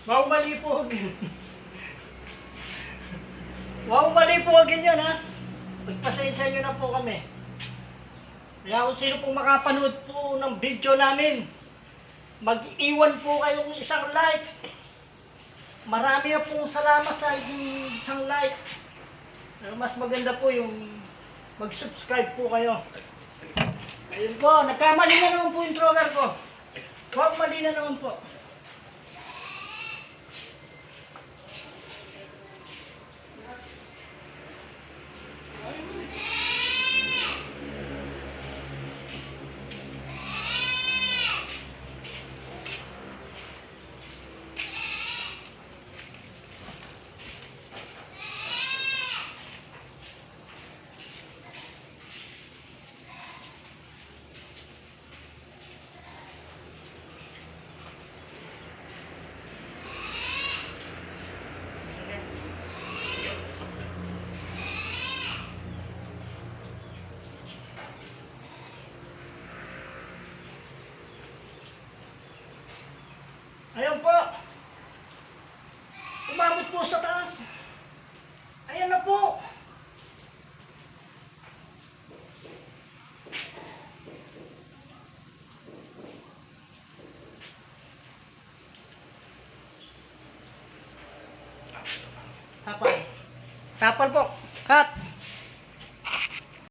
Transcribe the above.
Wow, mali po. Wow, mali po ganyan ha. Pagpasensya nyo na po kami. Kaya kung sino pong makapanood po ng video namin, mag-iwan po kayong isang like. Marami na pong salamat sa isang like. Pero mas maganda po yung mag-subscribe po kayo. Ayun po, nagkamali na naman po yung troller ko. Wow, mali na naman po. Ayun po. Umabot po sa taas. Ayan na po. Tapal. Tapal po. Cut.